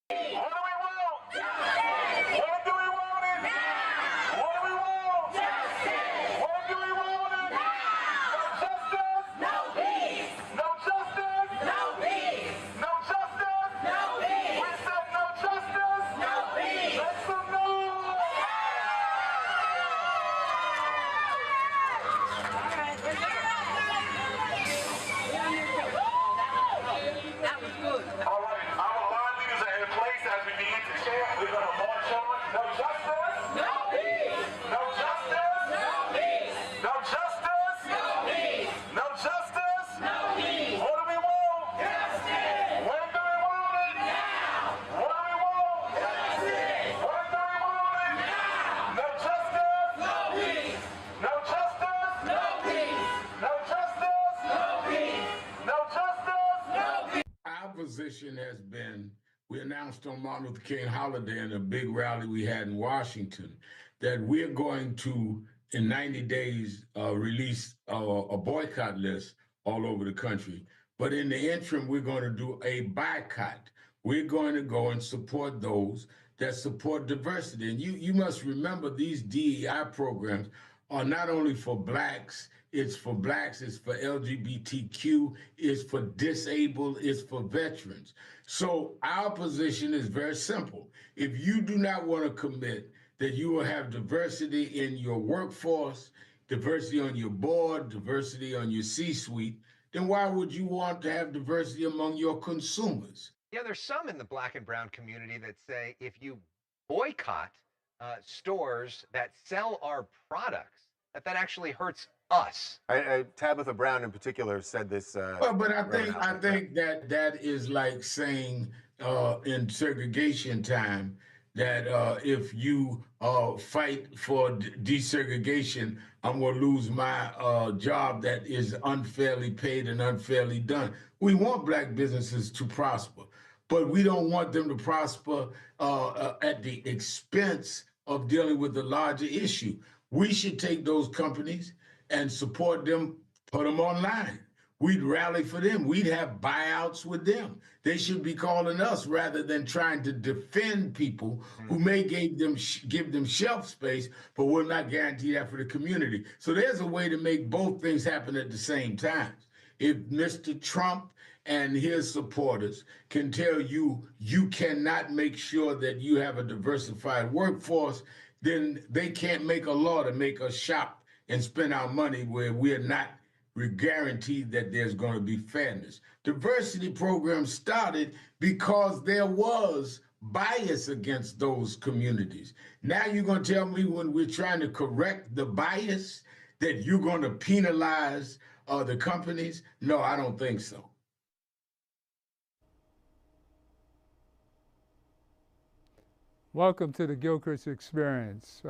What do we want? Justice. When do we want it? Now. What do we want? Justice. When do we want it? Now. No justice. No peace. No justice. No peace. No justice. No peace. We said no justice. No peace. Make some noise. That was good. All right, our line leaders are in place as we begin to chant. We're going to march on. No justice. No peace. No justice. No peace. No justice. No peace. No justice. No peace. What do we want? Justice. When do we want it? Now. What do we want? Justice. When do we want it? Now. No justice. No peace. No justice. No peace. No justice. No peace. No justice. No peace. Our position has been, we announced on Martin Luther King holiday in a big rally we had in Washington, that we're going to, in 90 days, release a boycott list all over the country. But in the interim, we're going to do a boycott. We're going to go and support those that support diversity. And you must remember, these DEI programs are not only for blacks, it's for LGBTQ, it's for disabled, it's for veterans. So our position is very simple. If you do not want to commit that you will have diversity in your workforce, diversity on your board, diversity on your C-suite, then why would you want to have diversity among your consumers? Yeah, there's some in the black and brown community that say if you boycott stores that sell our products, that actually hurts us. Tabitha Brown in particular said this. But I think that is like saying in segregation time that if you fight for desegregation, I'm going to lose my job that is unfairly paid and unfairly done. We want black businesses to prosper, but we don't want them to prosper at the expense of dealing with the larger issue. We should take those companies and support them, put them online. We'd rally for them. We'd have buyouts with them. They should be calling us rather than trying to defend people who may give them shelf space, but will not guarantee that for the community. So there's a way to make both things happen at the same time. If Mr. Trump and his supporters can tell you you cannot make sure that you have a diversified workforce, then they can't make a law to make us shop and spend our money where we're not guaranteed that there's going to be fairness. Diversity programs started because there was bias against those communities. Now you're going to tell me when we're trying to correct the bias that you're going to penalize the companies? No, I don't think so. Welcome to the Gilchrist Experience.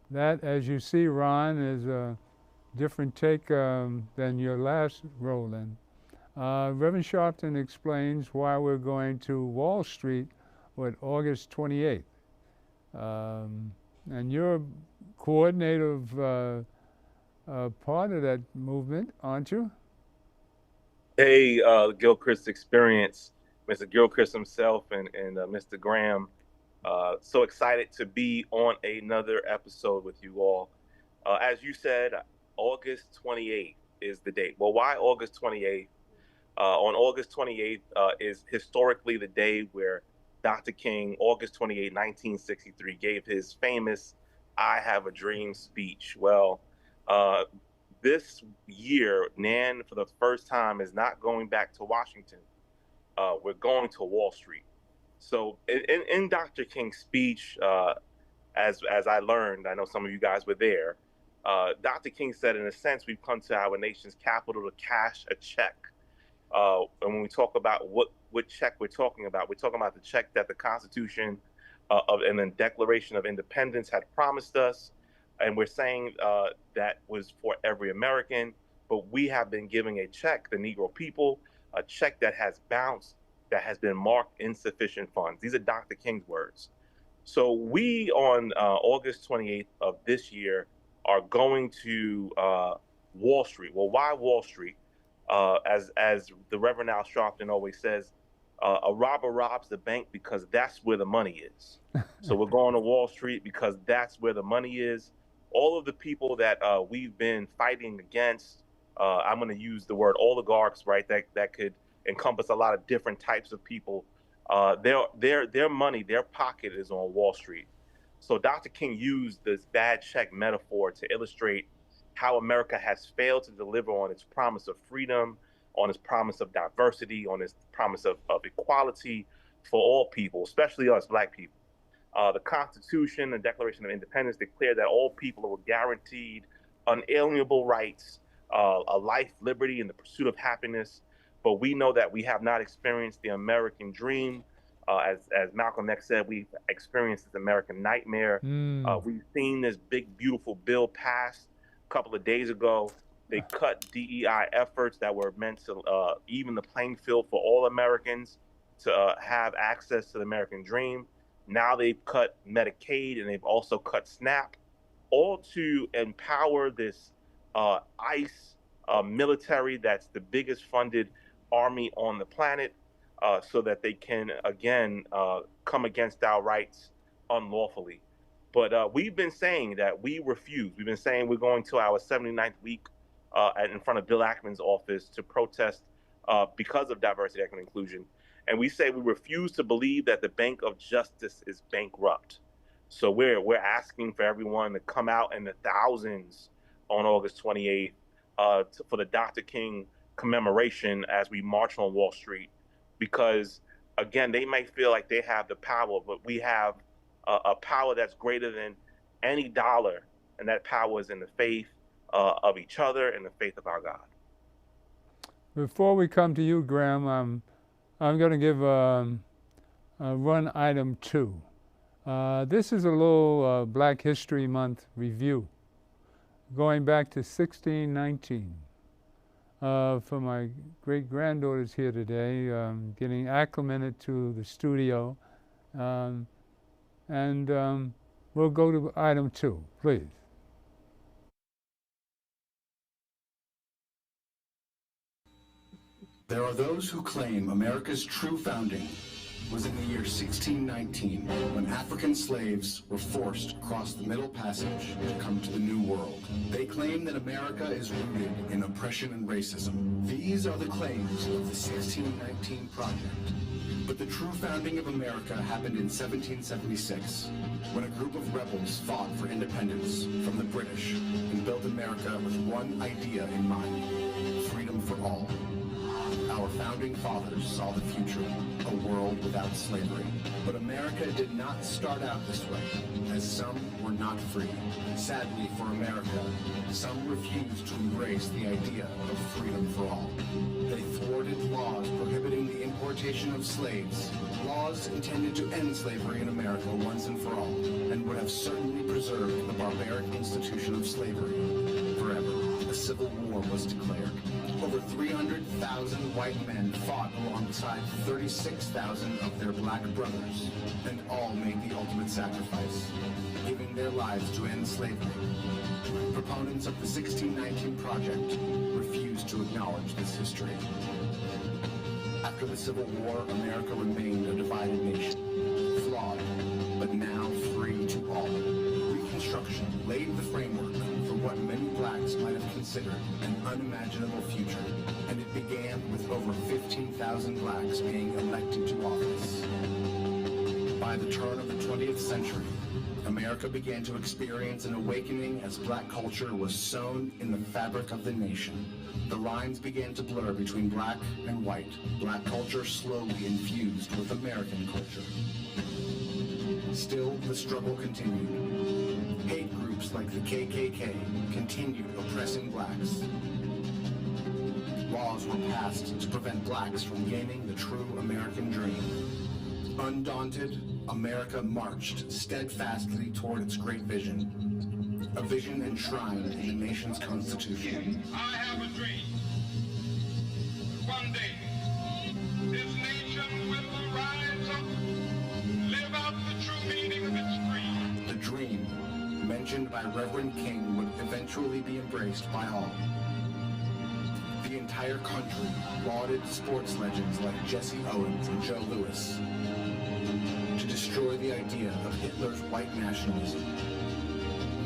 That, as you see, Ron, is a different take than your last roll-in. Reverend Sharpton explains why we're going to Wall Street on August 28th. And you're coordinative part of that movement, aren't you? Hey, Gilchrist Experience, Mr. Gilchrist himself and Mr. Graham. So excited to be on another episode with you all. As you said, August 28th is the date. Well, why August 28th? On August 28th is historically the day where Dr. King, August 28, 1963, gave his famous I Have a Dream speech. Well, this year, NAN, for the first time, is not going back to Washington. We're going to Wall Street. So in Dr. King's speech, as I learned, I know some of you guys were there, Dr. King said, in a sense, we've come to our nation's capital to cash a check. And when we talk about what check we're talking about the check that the Constitution and the Declaration of Independence had promised us. And we're saying that was for every American, but we have been giving a check, the Negro people, a check that has bounced, that has been marked insufficient funds. These are Dr. King's words. So we, on August 28th of this year, are going to Wall Street. Well, why Wall Street? As the Reverend Al Sharpton always says, A robber robs the bank because that's where the money is. So we're going to Wall Street because that's where the money is. All of the people that we've been fighting against, I'm going to use the word oligarchs, right? That could encompass a lot of different types of people. Their money, their pocket is on Wall Street. So Dr. King used this bad check metaphor to illustrate how America has failed to deliver on its promise of freedom, on its promise of diversity, on its promise of equality for all people, especially us Black people. The Constitution and Declaration of Independence declare that all people are guaranteed unalienable rights, a life, liberty, and the pursuit of happiness. But we know that we have not experienced the American dream. As Malcolm X said, we've experienced this American nightmare. We've seen this big, beautiful bill passed a couple of days ago. They cut DEI efforts that were meant to even the playing field for all Americans to have access to the American dream. Now they've cut Medicaid and they've also cut SNAP, all to empower this ICE military that's the biggest funded army on the planet, so that they can, again, come against our rights unlawfully. But we've been saying that we refuse. We've been saying we're going to our 79th week in front of Bill Ackman's office to protest because of diversity, equity, and inclusion. And we say we refuse to believe that the Bank of Justice is bankrupt. So we're asking for everyone to come out in the thousands on August 28th for the Dr. King commemoration as we march on Wall Street. Because, again, they might feel like they have the power, but we have a power that's greater than any dollar, and that power is in the faith of each other and the faith of our God. Before we come to you, Graham, I'm going to give run item 2. This is a little Black History Month review, going back to 1619. For my great-granddaughters here today, getting acclimated to the studio, and we'll go to item 2, please. There are those who claim America's true founding was in the year 1619, when African slaves were forced across the Middle Passage to come to the New World. They claim that America is rooted in oppression and racism. These are the claims of the 1619 Project. But the true founding of America happened in 1776, when a group of rebels fought for independence from the British and built America with one idea in mind: freedom for all. Our founding fathers saw the future, a world without slavery. But America did not start out this way, as some were not free. Sadly for America, some refused to embrace the idea of freedom for all. They thwarted laws prohibiting the importation of slaves, laws intended to end slavery in America once and for all, and would have certainly preserved the barbaric institution of slavery forever. A civil war was declared. Over 300,000 white men fought alongside 36,000 of their black brothers, and all made the ultimate sacrifice, giving their lives to end slavery. Proponents of the 1619 Project refused to acknowledge this history. After the Civil War, America remained a divided nation, flawed, but now free to all. Reconstruction laid the framework for what many blacks might have considered an unimaginable future, and it began with over 15,000 blacks being elected to office. By the turn of the 20th century, America began to experience an awakening as black culture was sewn in the fabric of the nation. The lines began to blur between black and white. Black culture slowly infused with American culture. Still, the struggle continued. Hate groups like the KKK continued oppressing blacks. Laws were passed to prevent blacks from gaining the true American dream. Undaunted, America marched steadfastly toward its great vision, a vision enshrined in the nation's Constitution. I have a dream. One day, this nation will rise up, live out the true meaning of its dream. The dream, mentioned by Reverend King, would eventually be embraced by all. The entire country lauded sports legends like Jesse Owens and Joe Louis to destroy the idea of Hitler's white nationalism.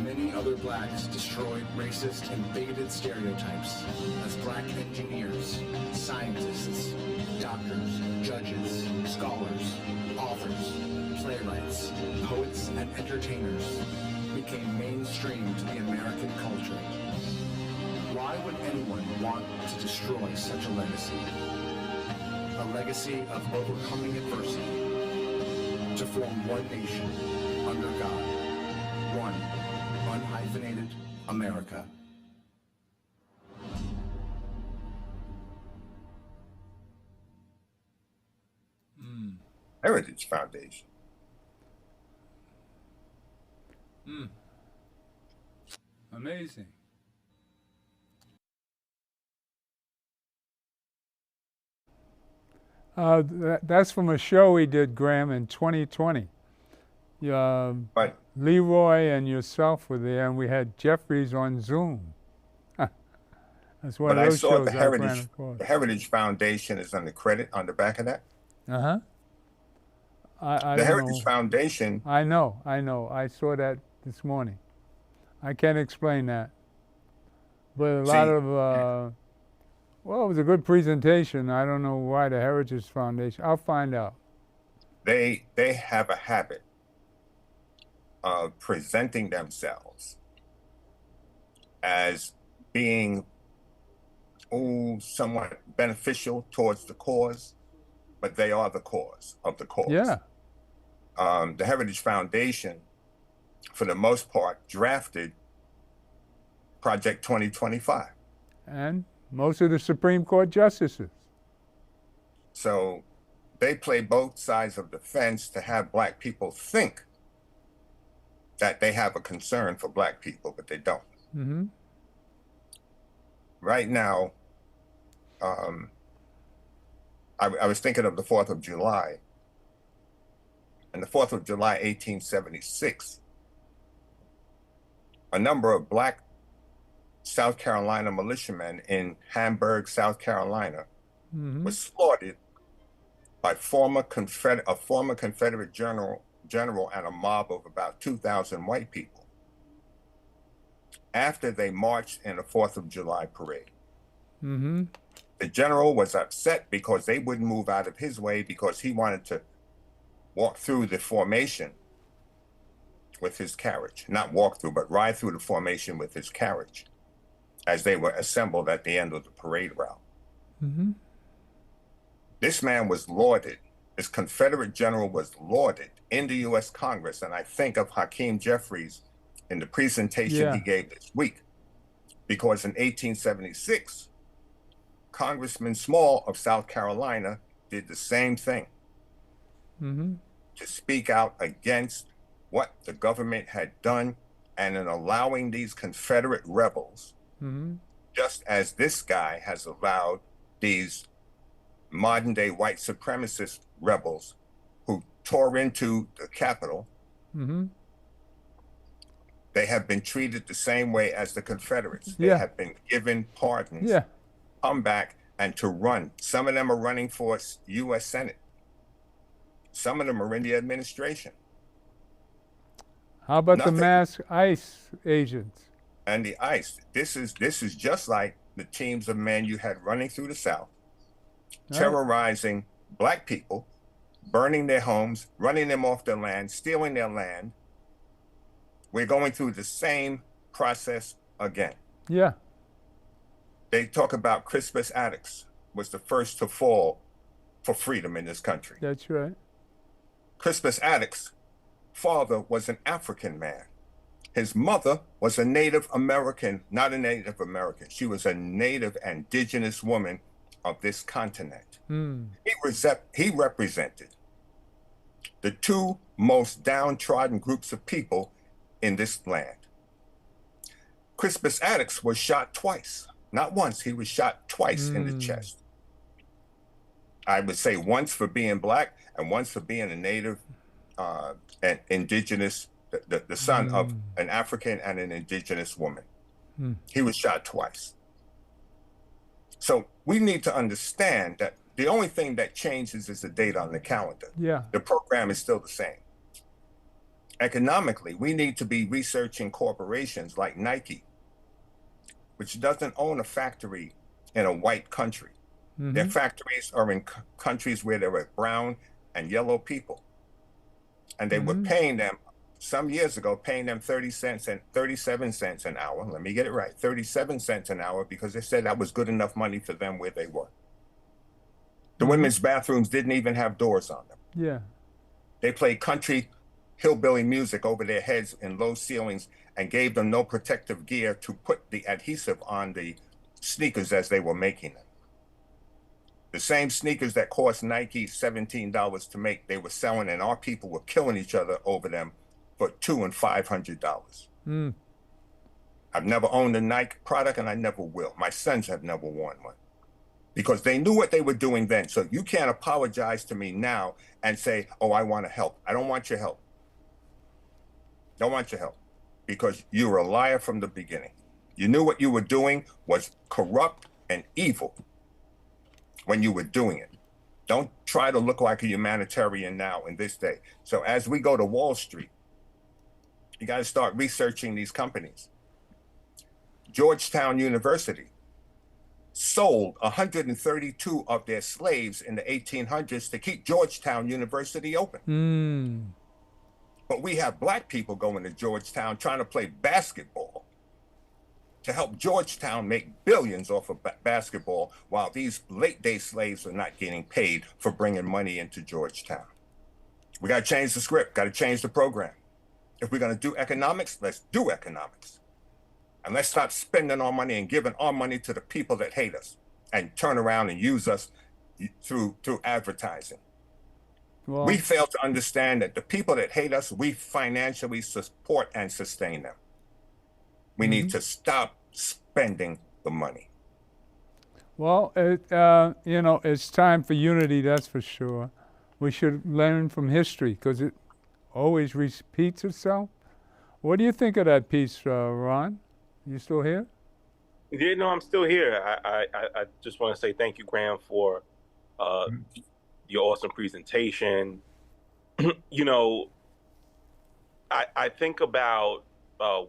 Many other blacks destroyed racist and bigoted stereotypes as black engineers, scientists, doctors, judges, scholars, authors, playwrights, poets, and entertainers became mainstream to the American culture. Why would anyone want to destroy such a legacy? A legacy of overcoming adversity to form one nation under God, one unhyphenated America. Heritage Foundation. Amazing. That's from a show we did, Graham, in 2020. Right. Leroy and yourself were there, and we had Jeffries on Zoom. That's one But of I those saw shows the I Heritage, ran across. the Heritage Foundation is on the credit on the back of that. Uh-huh. I The don't Heritage know. Foundation, I know. I saw that this morning. I can't explain that. But a lot See, of, well, it was a good presentation. I don't know why the Heritage Foundation. I'll find out. they have a habit of presenting themselves as being somewhat beneficial towards the cause, but they are the cause of the cause. Yeah. The Heritage Foundation, for the most part, drafted Project 2025. And most of the Supreme Court justices. So they play both sides of the fence to have black people think that they have a concern for black people, but they don't. Mm-hmm. Right now, I was thinking of the 4th of July. And the 4th of July, 1876, a number of black South Carolina militiamen in Hamburg, South Carolina, Mm-hmm. was slaughtered by a former Confederate general and a mob of about 2,000 white people after they marched in the 4th of July parade. Mm-hmm. The general was upset because they wouldn't move out of his way because he wanted to walk through the formation with his carriage. Not walk through, but ride through the formation with his carriage as they were assembled at the end of the parade route. Mm-hmm. This man was lauded. This Confederate general was lauded in the U.S. Congress. And I think of Hakeem Jeffries in the presentation he gave this week, because in 1876, Congressman Small of South Carolina did the same thing. Mm-hmm. To speak out against what the government had done and in allowing these Confederate rebels, Mm-hmm. just as this guy has allowed these modern day white supremacist rebels who tore into the Capitol, Mm-hmm. they have been treated the same way as the Confederates. They Yeah. have been given pardons, Yeah. come back and to run. Some of them are running for U.S. Senate. Some of them are in the administration. How about Nothing. the mass ICE agents? And the ICE, this is just like the teams of men you had running through the South, Right. terrorizing black people, burning their homes, running them off their land, stealing their land. We're going through the same process again. Yeah. They talk about Crispus Attucks was the first to fall for freedom in this country. That's right. Crispus Attucks' father was an African man. His mother was a Native American, not a Native American. She was a Native indigenous woman of this continent. Mm. He represented the two most downtrodden groups of people in this land. Crispus Attucks was shot twice, not once. He was shot twice in the chest. I would say once for being black and once for being a Native and indigenous, the son of an African and an indigenous woman. He was shot twice. So we need to understand that the only thing that changes is the date on the calendar. Yeah. The program is still the same. Economically, we need to be researching corporations like Nike, which doesn't own a factory in a white country. Their factories are in countries where there were brown and yellow people. And they were paying them, some years ago, paying them 30 cents and 37 cents an hour. Let me get it right. 37 cents an hour, because they said that was good enough money for them where they were. The women's bathrooms didn't even have doors on them. Yeah. They played country hillbilly music over their heads in low ceilings and gave them no protective gear to put the adhesive on the sneakers as they were making them. The same sneakers that cost Nike $17 to make, they were selling, and our people were killing each other over them for $200 and $500. I've never owned a Nike product, and I never will. My sons have never worn one, because they knew what they were doing then. So you can't apologize to me now and say, oh, I want to help. I don't want your help. Don't want your help, because you were a liar from the beginning. You knew what you were doing was corrupt and evil when you were doing it. Don't try to look like a humanitarian now in this day. So as we go to Wall Street, you got to start researching these companies. Georgetown University sold 132 of their slaves in the 1800s to keep Georgetown University open. But we have black people going to Georgetown trying to play basketball to help Georgetown make billions off of basketball, while these late-day slaves are not getting paid for bringing money into Georgetown. We got to change the script, got to change the program. If we're going to do economics, let's do economics. And let's stop spending our money and giving our money to the people that hate us and turn around and use us through advertising. Well, we fail to understand that the people that hate us, we financially support and sustain them. We need to stop spending the money. Well, it's time for unity, that's for sure. We should learn from history, because it always repeats itself. What do you think of that piece, Ron? You still here? Yeah, no, I'm still here. I just want to say thank you, Graham, for your awesome presentation. I think about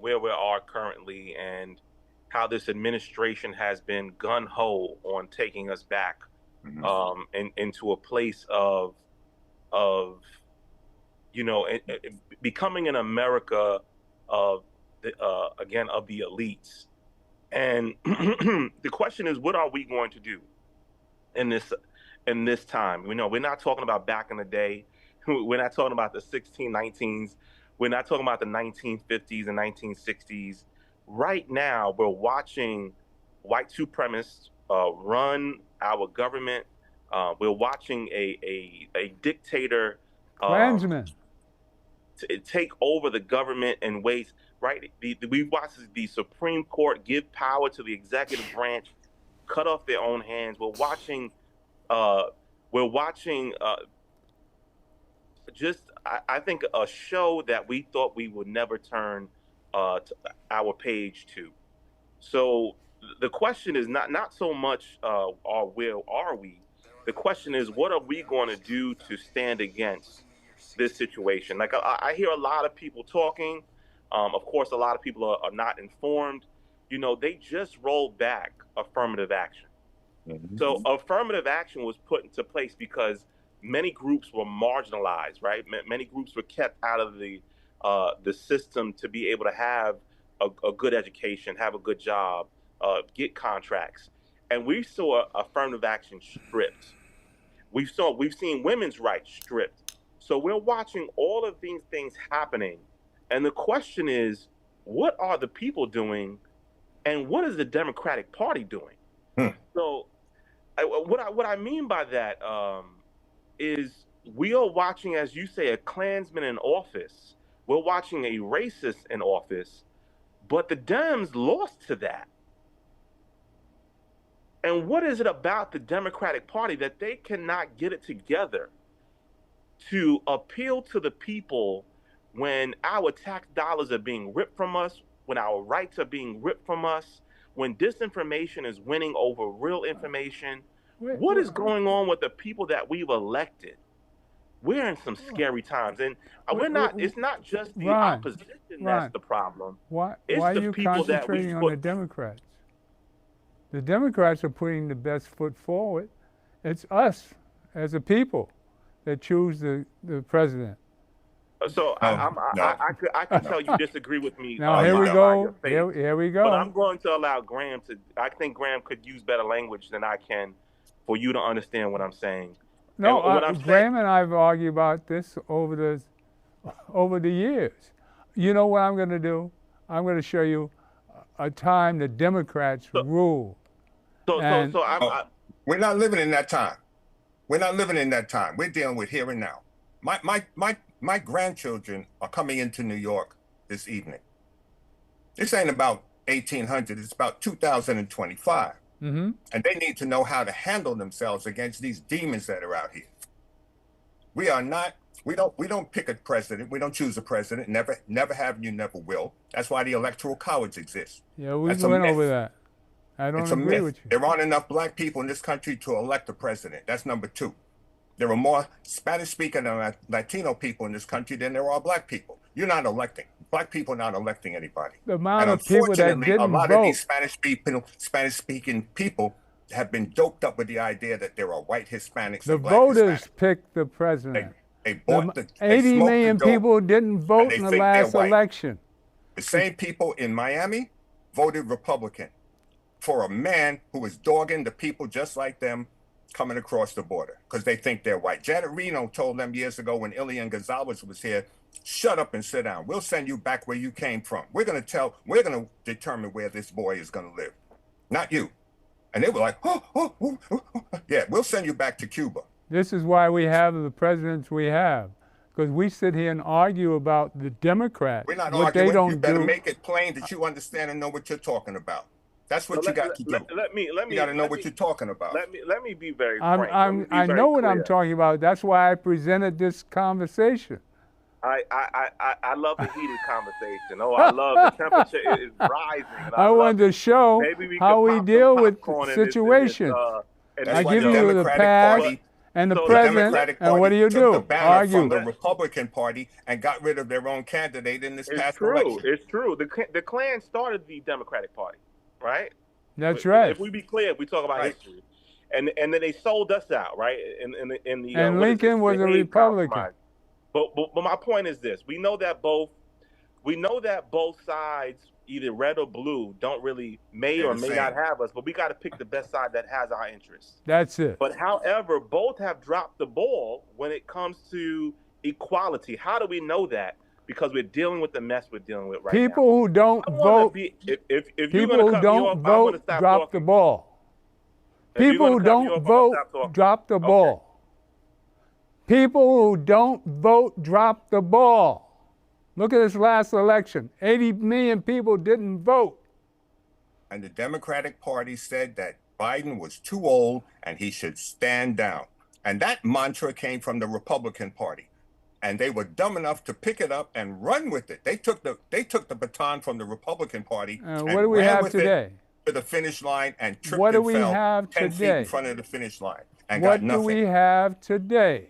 where we are currently and how this administration has been gun-ho on taking us back into a place of becoming an America of the elites. And the question is, what are we going to do in this time? We're not talking about back in the day. We're not talking about the 1619s. We're not talking about the 1950s and 1960s. Right now, we're watching white supremacists run our government. We're watching a dictator Klansman. take over the government in ways, right? We watched the Supreme Court give power to the executive branch, cut off their own hands. We're watching I think a show that we thought we would never turn our page to. So the question is not so much where are we? The question is, what are we going to do to stand against this situation? Like I hear a lot of people talking. Of course, a lot of people are not informed. They just rolled back affirmative action. So affirmative action was put into place because many groups were marginalized, right? Many groups were kept out of the system to be able to have a good education, have a good job, get contracts. And we saw affirmative action stripped. We've seen women's rights stripped. So we're watching all of these things happening. And the question is, what are the people doing, and what is the Democratic Party doing? So what I mean by that is we are watching, as you say, a Klansman in office. We're watching a racist in office, but the Dems lost to that. And what is it about the Democratic Party that they cannot get it together to appeal to the people when our tax dollars are being ripped from us, when our rights are being ripped from us, when disinformation is winning over real information? Wait, What wait, is going on with the people that we've elected? We're in some scary times, and we're not. It's not just the Ron, opposition that's the problem. why It's are the you people that we concentrating on the put. Democrats? The Democrats are putting the best foot forward. It's us as a people that choose the president. So I can tell you disagree with me. Now here we by go. your face, Here we go. But I'm going to allow Graham to. I think Graham could use better language than I can for you to understand what I'm saying. No, And what I'm Graham and I have argued about this over the years. You know what I'm going to do? I'm going to show you a time the Democrats rule. We're not living in that time. We're not living in that time. We're dealing with here and now. My grandchildren are coming into New York this evening. This ain't about 1800. It's about 2025. Mm-hmm. And they need to know how to handle themselves against these demons that are out here. We don't pick a president. We don't choose a president. Never have, you never will. That's why the Electoral College exists. Yeah, we went over that. I don't agree with you. There aren't enough black people in this country to elect a president. That's number two. There are more Spanish-speaking and Latino people in this country than there are black people. You're not electing. Black people are not electing anybody. The amount of people that didn't a lot vote. of these Spanish-speaking people have been doped up with the idea that there are white Hispanics The and black voters Hispanics. picked the president. They bought the 80 million dope, people didn't vote in the last election. The same people in Miami voted Republican for a man who was dogging the people just like them coming across the border because they think they're white. Janet Reno told them years ago when Elian Gonzalez was here, shut up and sit down. We'll send you back where you came from. We're going to determine where this boy is going to live, not you. And they were like, yeah, we'll send you back to Cuba. This is why we have the presidents we have, because we sit here and argue about the Democrats. We're not what arguing. They don't you better do. make it plain that you understand and know what you're talking about. That's what you got to do. You got to know what you're talking about. Let me be very frank. I know what I'm talking about. That's why I presented this conversation. I love the heated conversation. Oh, I love the temperature is rising. And I wanted to show how we deal with situations. I give you the past and the present, and what do you do? The banner Argue. from the Republican Party and got rid of their own candidate in this past election. It's true. The Klan started the Democratic Party, right? That's right. If we be clear, if we talk about history, and then they sold us out, right? And Lincoln was a Republican. But my point is this: we know that both sides, either red or blue, don't really may or may not have us. But we got to pick the best side that has our interests. That's it. But however, both have dropped the ball when it comes to equality. How do we know that? Because we're dealing with the mess we're dealing with right now. People who don't vote, people who don't vote, drop the ball. People who don't vote, drop the ball. People who don't vote, drop the ball. Look at this last election. 80 million people didn't vote. And the Democratic Party said that Biden was too old and he should stand down. And that mantra came from the Republican Party. And they were dumb enough to pick it up and run with it. They took the baton from the Republican Party and what do we have today? To the finish line and tripped what do and we fell have 10 today? feet in front of the finish line and what got nothing. do we have today?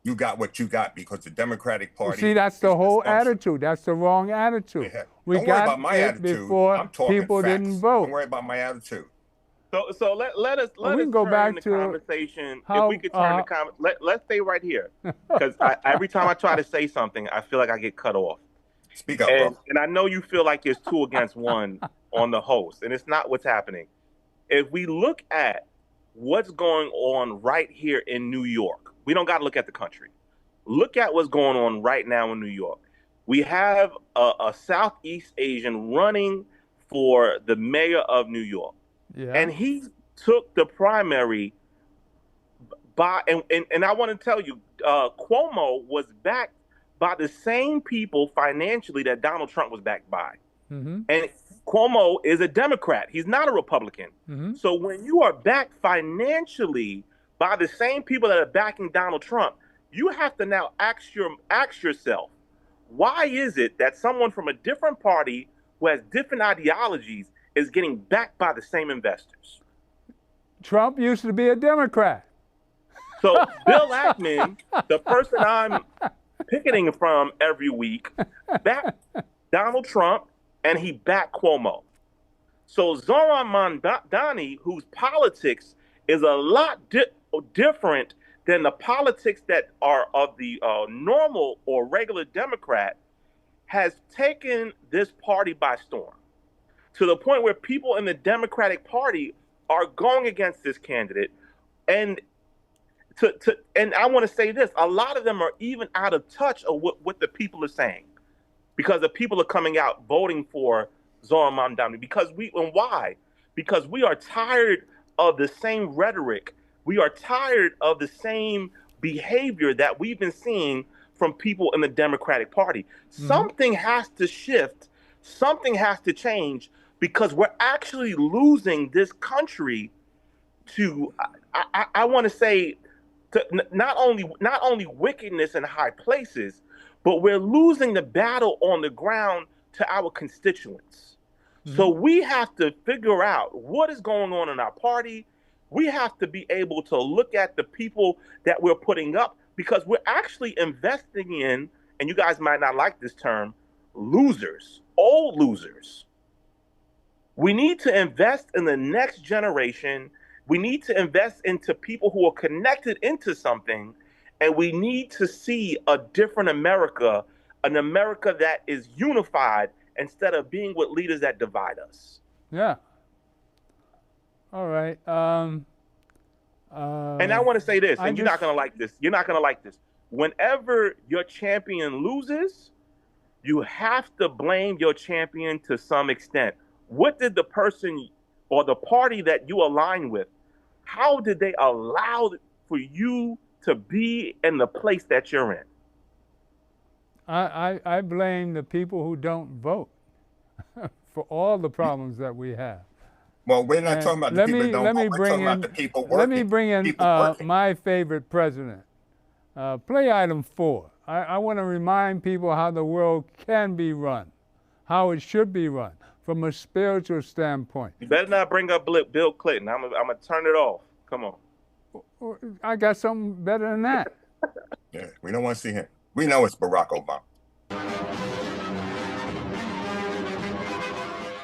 You got what you got because the Democratic Party. See, that's the whole attitude. That's the wrong attitude. Yeah. We Don't got worry about my it attitude. before I'm talking people facts. didn't vote. Don't worry about my attitude. So let us we can go turn back the to conversation. how, if we could turn let's stay right here, because every time I try to say something, I feel like I get cut off. Speak up, bro. And I know you feel like it's 2 against 1 on the host, and it's not what's happening. If we look at what's going on right here in New York, we don't got to look at the country. Look at what's going on right now in New York. We have a Southeast Asian running for the mayor of New York. Yeah. And he took the primary by, and I want to tell you, Cuomo was backed by the same people financially that Donald Trump was backed by. Mm-hmm. And Cuomo is a Democrat. He's not a Republican. Mm-hmm. So when you are backed financially by the same people that are backing Donald Trump, you have to now ask yourself, why is it that someone from a different party who has different ideologies is getting backed by the same investors. Trump used to be a Democrat. So Bill Ackman, the person I'm picketing from every week, backed Donald Trump, and he backed Cuomo. So Zohran Mamdani, whose politics is a lot different than the politics that are of the normal or regular Democrat, has taken this party by storm to the point where people in the Democratic Party are going against this candidate. And and I want to say this, a lot of them are even out of touch of what the people are saying, because the people are coming out voting for Zohran Mamdani. Why? Because we are tired of the same rhetoric. We are tired of the same behavior that we've been seeing from people in the Democratic Party. Mm-hmm. Something has to shift. Something has to change, because we're actually losing this country to, I want to say, to not only wickedness in high places, but we're losing the battle on the ground to our constituents. Mm-hmm. So we have to figure out what is going on in our party. We have to be able to look at the people that we're putting up, because we're actually investing in, and you guys might not like this term, losers, old losers. We need to invest in the next generation. We need to invest into people who are connected into something, and we need to see a different America, an America that is unified instead of being with leaders that divide us. Yeah. All right. And I want to say this, and you're not going to like this. You're not going to like this. Whenever your champion loses, you have to blame your champion to some extent. What did the person or the party that you align with, how did they allow for you to be in the place that you're in? I blame the people who don't vote for all the problems that we have. Well, we're not talking about the people that don't vote. We're talking about the people working. Let me bring in my favorite president. Play item 4. I want to remind people how the world can be run, how it should be run from a spiritual standpoint. You better not bring up Bill Clinton. I'm going to turn it off. Come on. I got something better than that. Yeah, we don't want to see him. We know it's Barack Obama.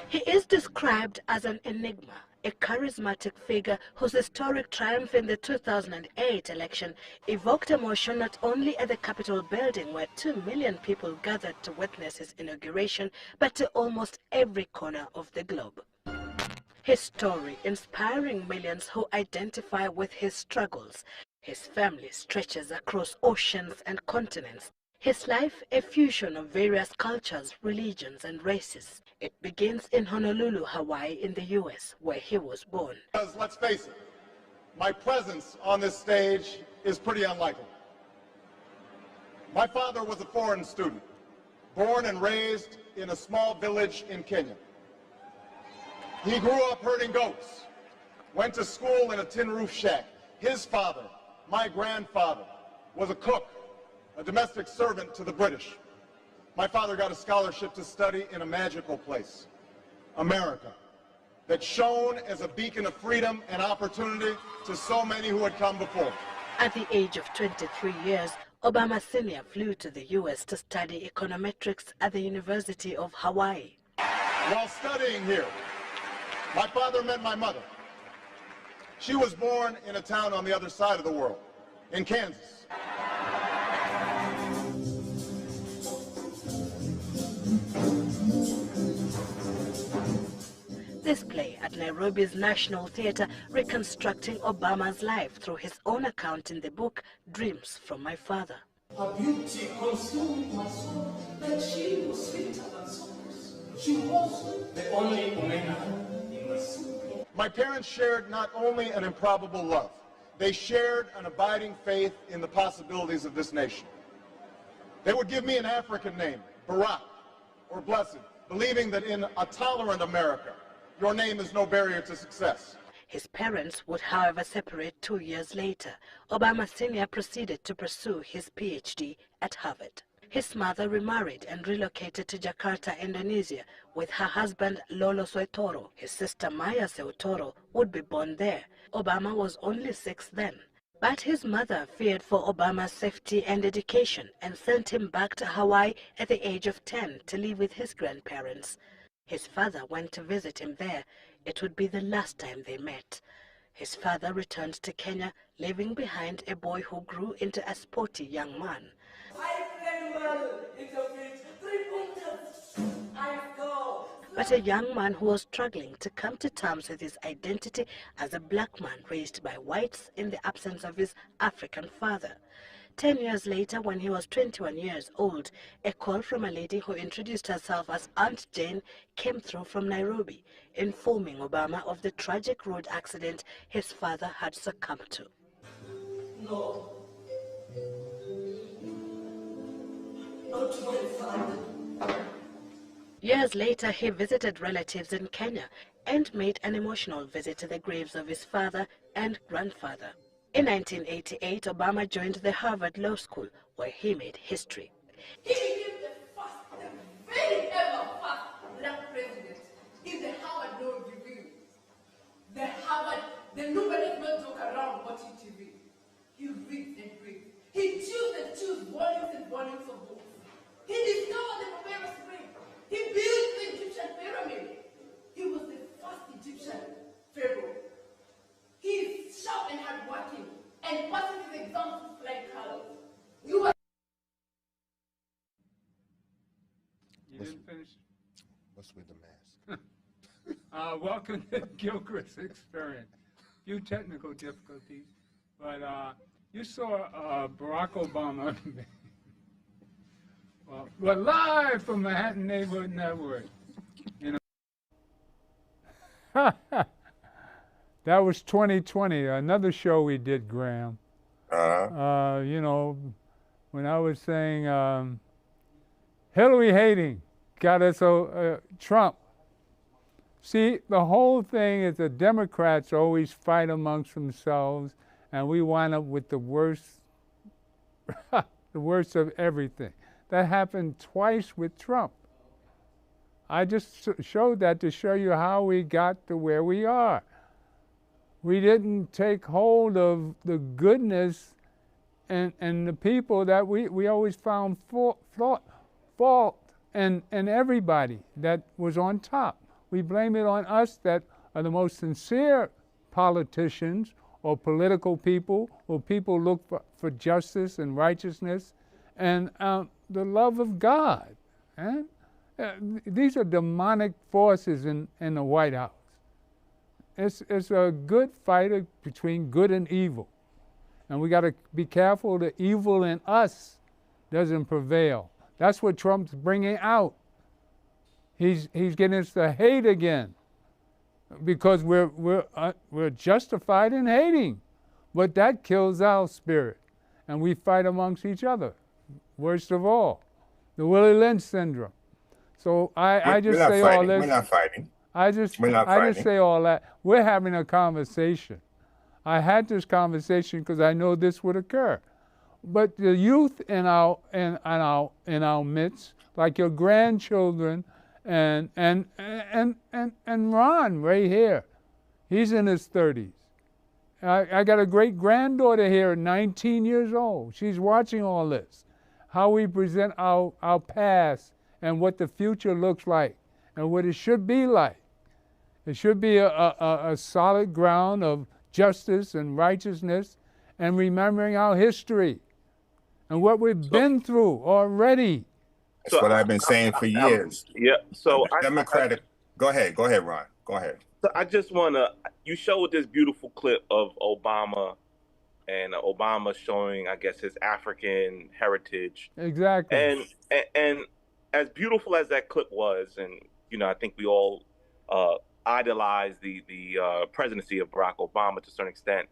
He is described as an enigma, a charismatic figure whose historic triumph in the 2008 election evoked emotion not only at the Capitol building, where 2 million people gathered to witness his inauguration, but to almost every corner of the globe. His story inspiring millions who identify with his struggles. His family stretches across oceans and continents. His life a fusion of various cultures, religions, and races. It begins in Honolulu, Hawaii, in the U.S., where he was born. Because let's face it, my presence on this stage is pretty unlikely. My father was a foreign student, born and raised in a small village in Kenya. He grew up herding goats, went to school in a tin roof shack. His father, my grandfather, was a cook, a domestic servant to the British. My father got a scholarship to study in a magical place, America, that shone as a beacon of freedom and opportunity to so many who had come before. At the age of 23 years, Obama Sr. flew to the U.S. to study econometrics at the University of Hawaii. While studying here, my father met my mother. She was born in a town on the other side of the world, in Kansas. This play at Nairobi's National Theatre, reconstructing Obama's life through his own account in the book Dreams from My Father. Her beauty consumed my soul, that she was sweeter than songs. She was the only omega in my soul. My parents shared not only an improbable love, they shared an abiding faith in the possibilities of this nation. They would give me an African name, Barack, or Blessed, believing that in a tolerant America, your name is no barrier to success. His parents would, however, separate 2 years later. Obama Sr. proceeded to pursue his PhD at Harvard. His mother remarried and relocated to Jakarta, Indonesia, with her husband Lolo Soetoro. His sister Maya Soetoro would be born there. Obama was only 6 then. But his mother feared for Obama's safety and education and sent him back to Hawaii at the age of 10 to live with his grandparents. His father went to visit him there. It would be the last time they met. His father returned to Kenya, leaving behind a boy who grew into a sporty young man. I play well in the pitch. 3-pointers. I go. But a young man who was struggling to come to terms with his identity as a black man raised by whites in the absence of his African father. 10 years later, when he was 21 years old, a call from a lady who introduced herself as Aunt Jane came through from Nairobi, informing Obama of the tragic road accident his father had succumbed to. No. Not my father. Years later, he visited relatives in Kenya and made an emotional visit to the graves of his father and grandfather. In 1988, Obama joined the Harvard Law School, where he made history. He became the very ever first black president in the Harvard Law Review. The nobody does not joke around watching TV. He reads and reads. He chooses volumes and volumes of books. He discovered the papyrus ring. He built the Egyptian pyramid. He was the first Egyptian pharaoh. He is sharp and hardworking and passes his exams with flying colors. You are. You didn't finish? What's with the mask? Welcome to Gilchrist Experience. Few technical difficulties, but you saw Barack Obama. Well, we're live from Manhattan Neighborhood Network. You know, that was 2020. Another show we did, Graham. You know, when I was saying Hillary hating got us Trump. See, the whole thing is the Democrats always fight amongst themselves, and we wind up with the worst, the worst of everything. That happened twice with Trump. I just showed that to show you how we got to where we are. We didn't take hold of the goodness and the people that we always found fault in everybody that was on top. We blame it on us that are the most sincere politicians or political people or people look for justice and righteousness and the love of God. These are demonic forces in the White House. It's a good fight between good and evil. And we got to be careful the evil in us doesn't prevail. That's what Trump's bringing out. He's getting us to hate again because we're justified in hating. But that kills our spirit. And we fight amongst each other. Worst of all, the Willie Lynch syndrome. So I just say all this. We're not fighting. I just say all that. We're having a conversation. I had this conversation because I know this would occur. But the youth in our midst, like your grandchildren, and Ron right here, he's in his 30s. I got a great granddaughter here, 19 years old. She's watching all this, how we present our past and what the future looks like and what it should be like. It should be a solid ground of justice and righteousness and remembering our history and what we've been through already. That's what I've been saying for years. Yeah. So Democratic. Go ahead, Ron. Go ahead. So I just want to. You showed this beautiful clip of Obama, and Obama showing, I guess, his African heritage. Exactly. And as beautiful as that clip was, and you know, I think we all idolize the presidency of Barack Obama to a certain extent.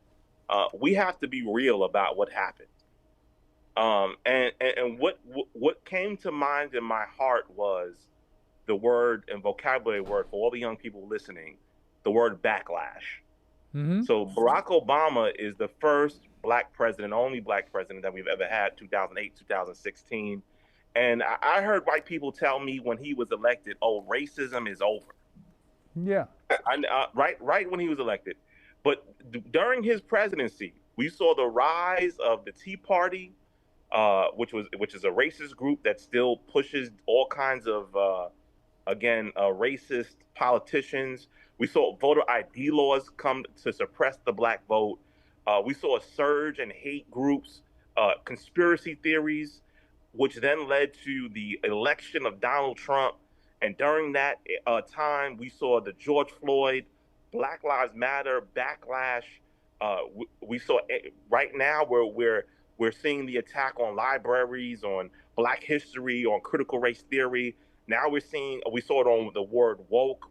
We have to be real about what happened. And what came to mind in my heart was the word and vocabulary word for all the young people listening, the word backlash. Mm-hmm. So Barack Obama is the first black president, only black president that we've ever had, 2008, 2016. And I heard white people tell me when he was elected, "Oh, racism is over." Yeah. Right when he was elected. But during his presidency, we saw the rise of the Tea Party, which is a racist group that still pushes all kinds of racist politicians. We saw voter ID laws come to suppress the black vote. We saw a surge in hate groups, conspiracy theories, which then led to the election of Donald Trump. And during that time, we saw the George Floyd, Black Lives Matter backlash. We saw right now where we're seeing the attack on libraries, on Black history, on critical race theory. Now we saw it on the word woke,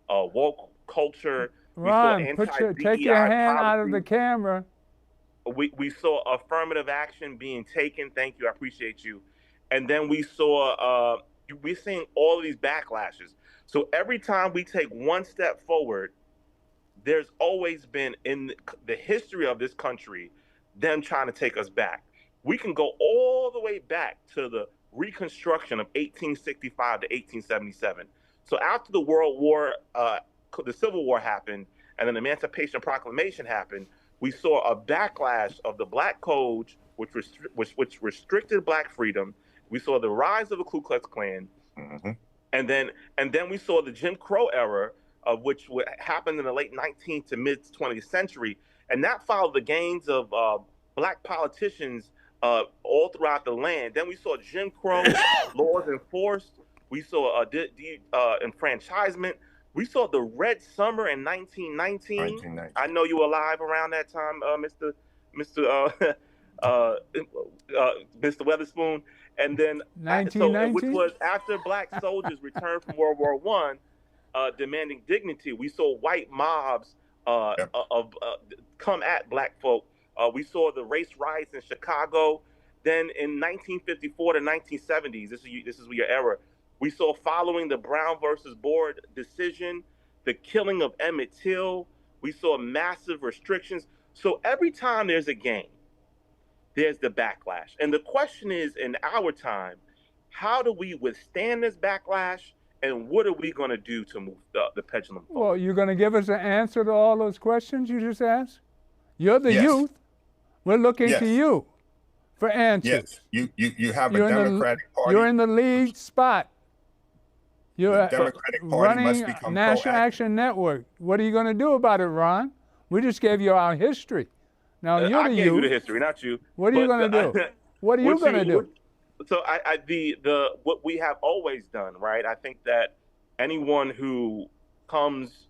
woke culture. We saw Ron, take your anti-DEI hand out of the policy. camera. We saw affirmative action being taken. Thank you, I appreciate you. And then we're seeing all of these backlashes. So every time we take one step forward, there's always been in the history of this country them trying to take us back. We can go all the way back to the Reconstruction of 1865 to 1877. So after the World War, the Civil War happened, and then the Emancipation Proclamation happened, we saw a backlash of the Black Codes, which restricted Black freedom. We saw the rise of the Ku Klux Klan, and then we saw the Jim Crow era, of which happened in the late 19th to mid 20th century, and that followed the gains of Black politicians all throughout the land. Then we saw Jim Crow laws enforced. We saw enfranchisement. We saw the Red Summer in 1919. I know you were alive around that time, Mr. Weatherspoon. And then, which was after Black soldiers returned from World War I, demanding dignity. We saw white mobs come at Black folk. We saw the race riots in Chicago. Then in 1954 to 1970s, this is your era, we saw, following the Brown versus Board decision, the killing of Emmett Till. We saw massive restrictions. So every time there's a game, there's the backlash. And the question is, in our time, how do we withstand this backlash, and what are we going to do to move the pendulum forward? Well, you're going to give us an answer to all those questions you just asked? You're the youth. We're looking to you for answers. Yes, you have a Democratic Party. You're in the lead spot. You're the Democratic Party running must become National proactive. Action Network. What are you going to do about it, Ron? We just gave you our history. Now you're I the gave youth. you the history, not you. What are you going to do? What are you going to do? So what we have always done, right? I think that anyone who comes,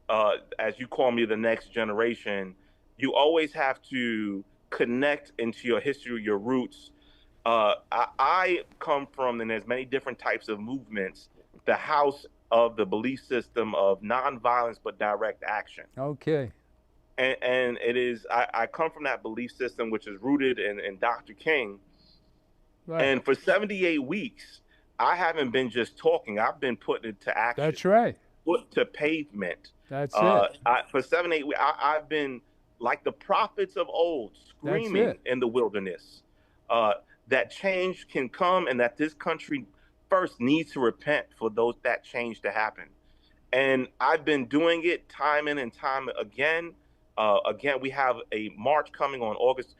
as you call me, the next generation, you always have to connect into your history, your roots. I come from, and there's many different types of movements, the house of the belief system of nonviolence but direct action. Okay. And it is, I come from that belief system, which is rooted in Dr. King. Right. And for 78 weeks, I haven't been just talking. I've been putting it to action. That's right. Put to pavement. That's it. For 7, 8 weeks, I've been like the prophets of old, screaming in the wilderness that change can come, and that this country first needs to repent for that change to happen. And I've been doing it time in and time again. Again, we have a march coming on August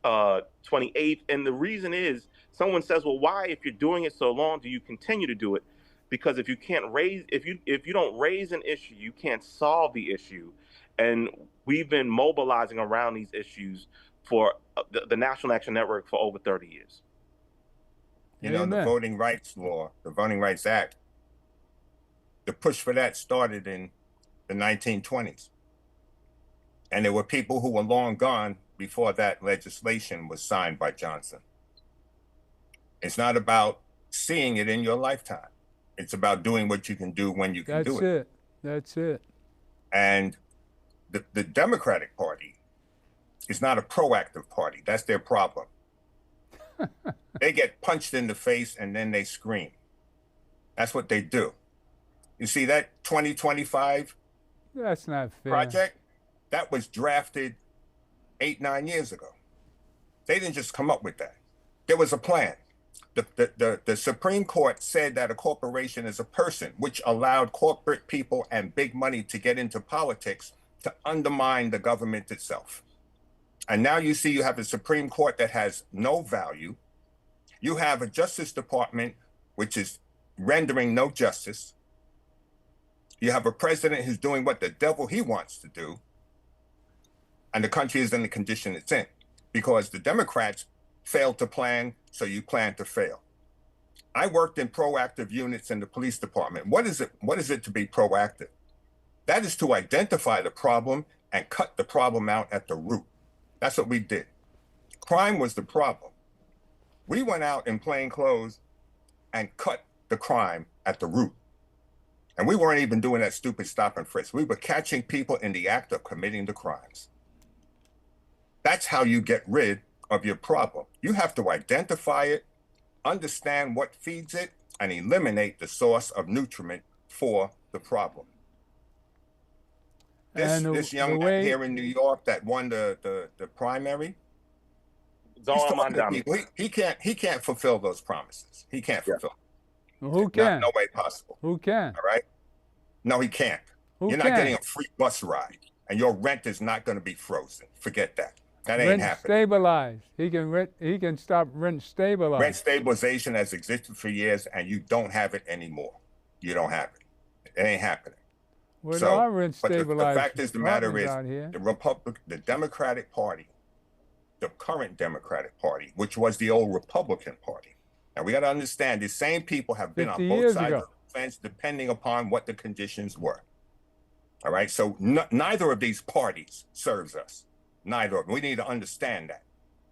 28th. And the reason is, someone says, well, why, if you're doing it so long, do you continue to do it? Because if you don't raise an issue, you can't solve the issue. And we've been mobilizing around these issues for the National Action Network for over 30 years. You know, the Voting Rights Law, the Voting Rights Act, the push for that started in the 1920s. And there were people who were long gone before that legislation was signed by Johnson. It's not about seeing it in your lifetime. It's about doing what you can do when you can do it. That's it. And the Democratic Party is not a proactive party. That's their problem. They get punched in the face and then they scream. That's what they do. You see that 2025 That's not fair. project? That was drafted 8, 9 years ago. They didn't just come up with that. There was a plan. The Supreme Court said that a corporation is a person, which allowed corporate people and big money to get into politics to undermine the government itself. And now you see you have a Supreme Court that has no value. You have a Justice Department, which is rendering no justice. You have a president who's doing what the devil he wants to do. And the country is in the condition it's in because the Democrats failed to plan, so you plan to fail. I worked in proactive units in the police department. What is it to be proactive? That is to identify the problem and cut the problem out at the root. That's what we did. Crime was the problem. We went out in plain clothes and cut the crime at the root. And we weren't even doing that stupid stop and frisk. We were catching people in the act of committing the crimes. That's how you get rid of your problem. You have to identify it, understand what feeds it, and eliminate the source of nutriment for the problem. This young man here in New York that won the primary, he can't fulfill those promises. He can't fulfill. Well, who can? No way possible. Who can? All right. No, he can't. You're not getting a free bus ride, and your rent is not going to be frozen. Forget that. That ain't happening. Stabilized. He can stop rent stabilized. Rent stabilization has existed for years, and you don't have it anymore. You don't have it. It ain't happening. Well, so, our rent stabilized. The fact is, the matter is, the Democratic Party, the current Democratic Party, which was the old Republican Party. Now we got to understand, these same people have been on both sides of the fence, depending upon what the conditions were. All right. So neither of these parties serves us. Neither of them. We need to understand that.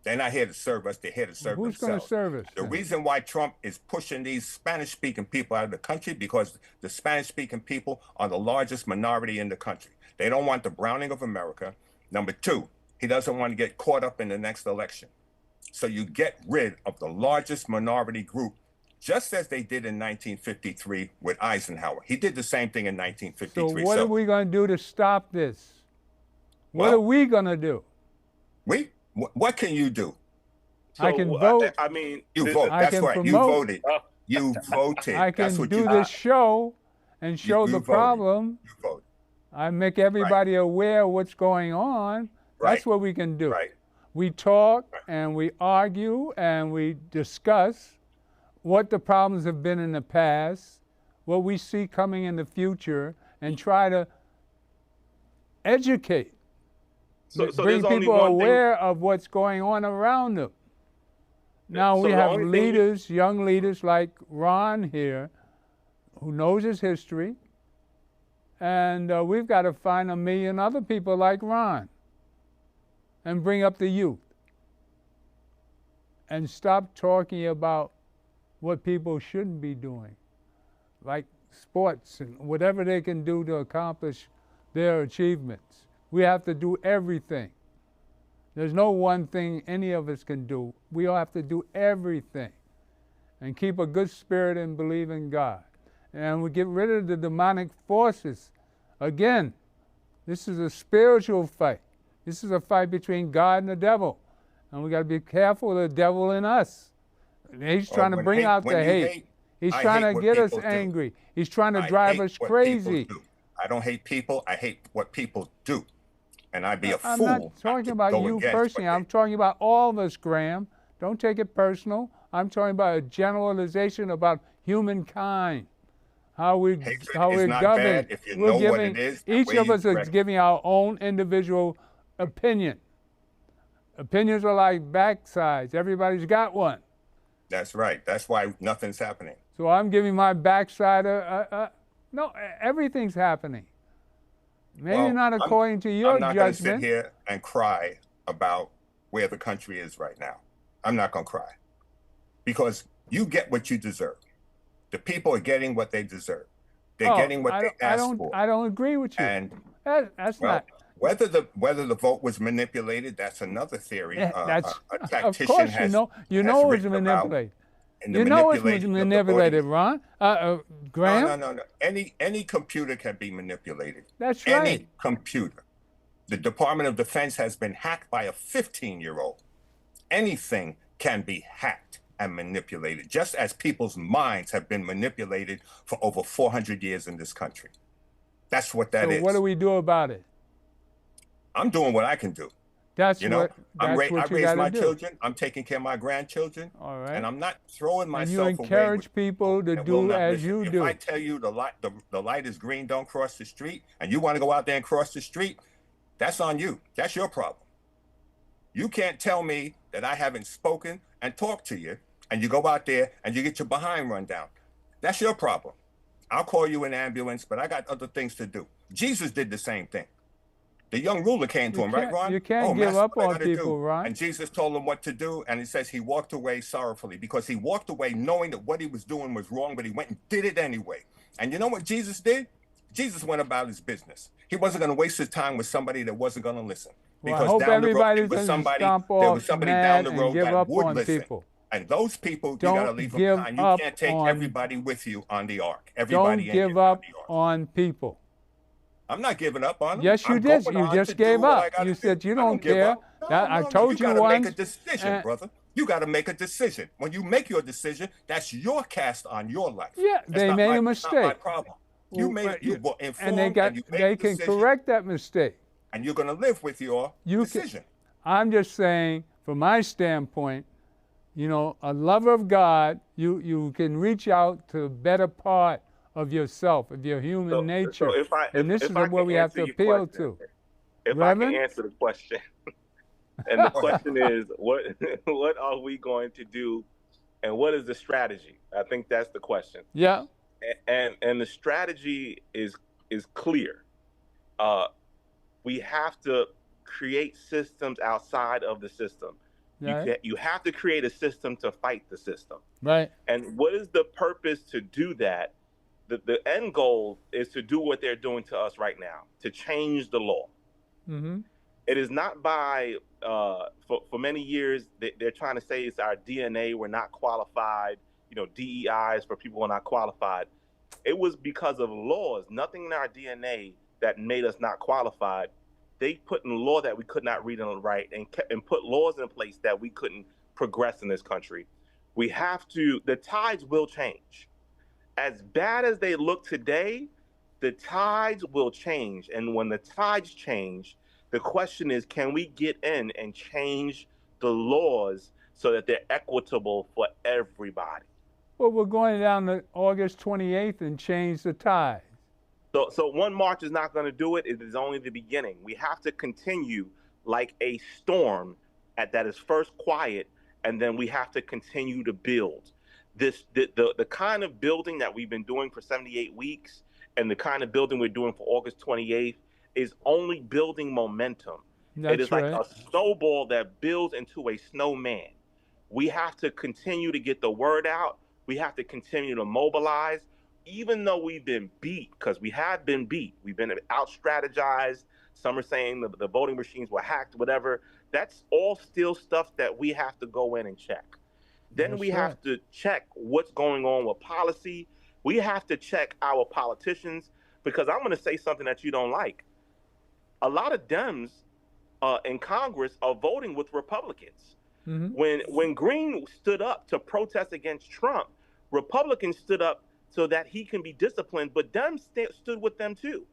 They're not here to serve us. They're here to serve themselves. Who's going to serve us? The reason why Trump is pushing these Spanish-speaking people out of the country because the Spanish-speaking people are the largest minority in the country. They don't want the browning of America. Number two, he doesn't want to get caught up in the next election. So you get rid of the largest minority group, just as they did in 1953 with Eisenhower. He did the same thing in 1953. So what are we going to do to stop this? What are we going to do? What can you do? So, I can vote. I mean, you vote. That's right. Promote. You voted. You voted. I can do this show and show the problem. You voted. I make everybody aware of what's going on. That's what we can do. Right. We talk and we argue and we discuss what the problems have been in the past, what we see coming in the future, and try to educate. So bring people aware of what's going on around them. Now we have leaders, young leaders like Ron here, who knows his history, and we've got to find 1 million other people like Ron and bring up the youth and stop talking about what people shouldn't be doing, like sports and whatever they can do to accomplish their achievements. We have to do everything. There's no one thing any of us can do. We all have to do everything and keep a good spirit and believe in God. And we get rid of the demonic forces. Again, this is a spiritual fight. This is a fight between God and the devil. And we got to be careful of the devil in us. He's trying to bring out the hate. He's trying to get us angry. He's trying to drive us crazy. I don't hate people. I hate what people do. And I'd be a fool. I'm not talking about you personally. I'm talking about all of us, Graham. Don't take it personal. I'm talking about a generalization about humankind. How we're governed. If you know what it is, each of us is giving our own individual opinion. Opinions are like backsides. Everybody's got one. That's right. That's why nothing's happening. So I'm giving my backside no, everything's happening. Maybe not according to your judgment. I'm not going to sit here and cry about where the country is right now. I'm not going to cry. Because you get what you deserve. The people are getting what they deserve. They're getting what they asked for. I don't agree with you. And that's not. Whether the vote was manipulated, that's another theory. That's a tactician of course you know it was manipulated. You know it's manipulated, Ron. Graham? No. Any computer can be manipulated. That's right. Any computer. The Department of Defense has been hacked by a 15-year-old. Anything can be hacked and manipulated, just as people's minds have been manipulated for over 400 years in this country. That's what that is. So what do we do about it? I'm doing what I can do. That's You know, I what you raise got my to do. children. I'm taking care of my grandchildren. All right. And I'm not throwing myself And you away encourage people to do as you do. If I tell you the light is green, don't cross the street, and you want to go out there and cross the street, that's on you. That's your problem. You can't tell me that I haven't spoken and talked to you, and you go out there and you get your behind run down. That's your problem. I'll call you an ambulance, but I got other things to do. Jesus did the same thing. The young ruler came to him, right, Ron? You can't give up on people, do? Ron. And Jesus told him what to do, and it says he walked away sorrowfully because he walked away knowing that what he was doing was wrong, but he went and did it anyway. And you know what Jesus did? Jesus went about his business. He wasn't going to waste his time with somebody that wasn't going to listen. Well, Because I hope down the road, everybody's there was going to somebody, stomp there off was somebody mad down the road and give that up would on listen. people. And those people, you Don't got to leave them give behind. You up can't take on- everybody with you on the ark. Everybody Don't give up on people. I'm not giving up on them. Yes, you I'm did. going You on just to do gave what I up. gotta You do. said you I don't give care. up. No, I no, told you gotta once. make a decision, brother. You got to make a decision. When you make your decision, that's your cast on your life. Yeah, That's they not made my- a that's not my mistake. problem. You Well, made you were informed, and they you made a can decision, correct that mistake. and you're going to live with your decision. I'm just saying, from my standpoint, you know, a lover of God, you can reach out to a better part of yourself, of your human nature. And this is what we have to appeal to. If Reverend? I can answer the question, and the question is, what are we going to do, and what is the strategy? I think that's the question. Yeah. And the strategy is clear. We have to create systems outside of the system. Right. You have to create a system to fight the system. Right. And what is the purpose to do that? The end goal is to do what they're doing to us right now, to change the law. Mm-hmm. It is not by, for many years, they're trying to say it's our DNA, we're not qualified, you know, DEI is for people who are not qualified. It was because of laws, nothing in our DNA that made us not qualified. They put in law that we could not read and write, and put laws in place that we couldn't progress in this country. We have to, the tides will change. As bad as they look today, the tides will change. And when the tides change, the question is, can we get in and change the laws so that they're equitable for everybody? Well, we're going down to August 28th and change the tide. So one march is not going to do it. It is only the beginning. We have to continue like a storm that is first quiet, and then we have to continue to build. The kind of building that we've been doing for 78 weeks and the kind of building we're doing for August 28th is only building momentum. That's it is right. like a snowball that builds into a snowman. We have to continue to get the word out. We have to continue to mobilize. Even though we've been beat, because we have been beat, we've been out-strategized. Some are saying the voting machines were hacked, whatever. That's all still stuff that we have to go in and check. Then we have to check what's going on with policy. We have to check our politicians, because I'm going to say something that you don't like. A lot of Dems in Congress are voting with Republicans. Mm-hmm. When Green stood up to protest against Trump, Republicans stood up so that he can be disciplined, but Dems stood with them too.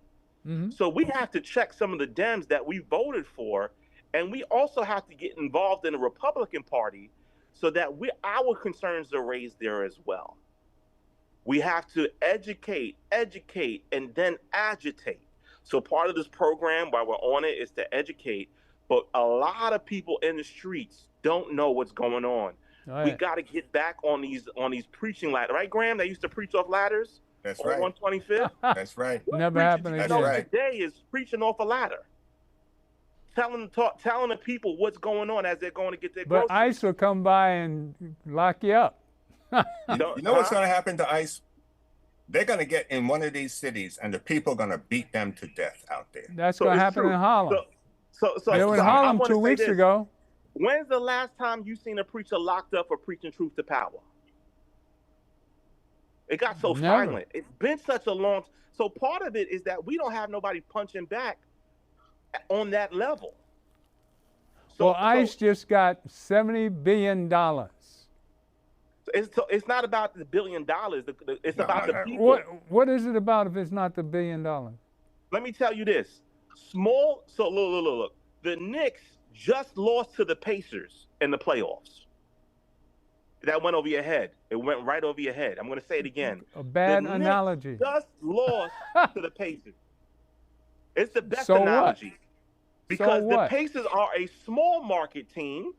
Mm-hmm. So we have to check some of the Dems that we voted for, and we also have to get involved in the Republican Party so that our concerns are raised there as well. We have to educate, and then agitate. So part of this program, while we're on it, is to educate, but a lot of people in the streets don't know what's going on. Right. We got to get back on these preaching ladders, right, Graham? They used to preach off ladders. That's on right. 125th. That's right. Never happened again. That's right. Today is preaching off a ladder, telling the people what's going on as they're going to get their But groceries. ICE will come by and lock you up. You know what's going to happen to ICE? They're going to get in one of these cities, and the people are going to beat them to death out there. That's going to happen in Harlem. They were in Harlem 2 weeks ago. When's the last time you seen a preacher locked up for preaching truth to power? It got so silent. It's been such a long. So part of it is that we don't have nobody punching back on that level. Well, ICE just got $70 billion It's not about the $1 billion. It's about the people. What is it about if it's not the $1 billion? Let me tell you this. So look. The Knicks just lost to the Pacers in the playoffs. That went over your head. It went right over your head. I'm going to say it again. A bad the analogy. Knicks just lost to the Pacers. It's the best So analogy. What? Because so the what? Pacers are a small market team,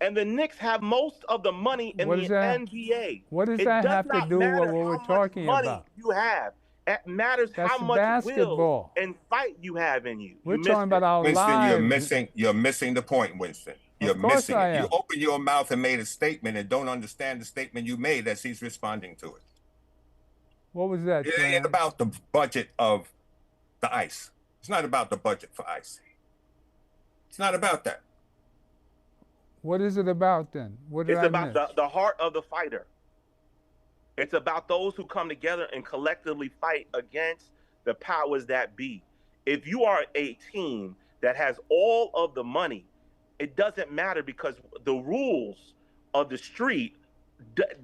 and the Knicks have most of the money in the NBA. What does that have to do with what we're talking about? Money you have. It matters That's how much basketball. will and fight you have in you. We're talking about our Winston, lives. you're missing the point, Winston. You're Of course missing I it. am. You open your mouth and made a statement and don't understand the statement you made as he's responding to it. What was that? It ain't about the budget of the ICE. It's not about the budget for ICE. It's not about that. What is it about then? What did It's I about miss? the heart of the fighter. It's about those who come together and collectively fight against the powers that be. If you are a team that has all of the money, it doesn't matter because the rules of the street,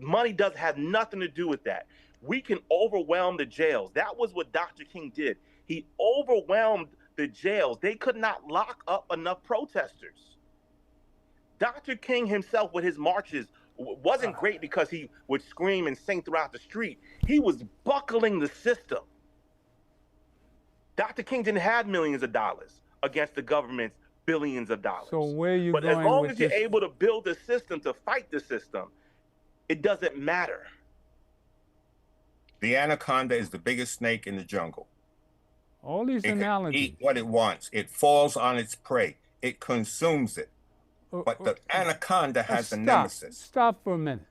money does have nothing to do with that. We can overwhelm the jails. That was what Dr. King did. He overwhelmed the jails. They could not lock up enough protesters. Dr. King himself with his marches wasn't great because he would scream and sing throughout the street. He was buckling the system. Dr. King didn't have millions of dollars against the government's billions of dollars. So where are you but going as long with as you're this? able to build a system to fight the system, it doesn't matter. The anaconda is the biggest snake in the jungle. All these It can analogies. eat what it wants. It falls on its prey. It consumes it. But the anaconda has a nemesis. Stop for a minute.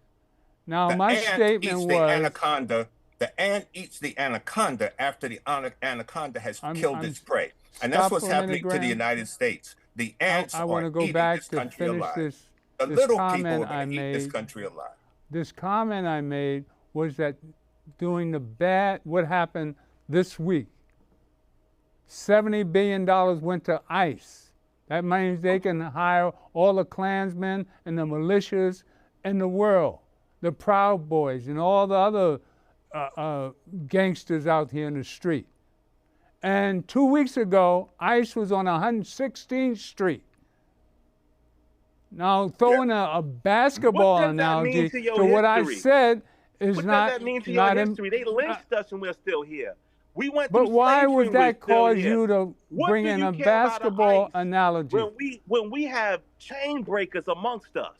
Now, The my ant statement eats was... the anaconda. The ant eats the anaconda after the anaconda has killed its prey. And that's Stop what's for a minute, happening to the Graham. United States. The ants I are want to go eating back this to country finish alive. this, The this little people comment are I going to eat this made. country alive. This comment I made was that doing the bad, what happened this week, $70 billion went to ICE. That means they can hire all the Klansmen and the militias in the world, the Proud Boys and all the other gangsters out here in the street. And 2 weeks ago, ICE was on 116th Street. Now, throwing a basketball What does that mean analogy to your to what I history? said is What not does that mean to not your in- history? They lynched us and we're still here. We went But through why slavery would and we're that still cause here. you to What bring do in you a care about basketball ICE analogy? when we have chain breakers amongst us?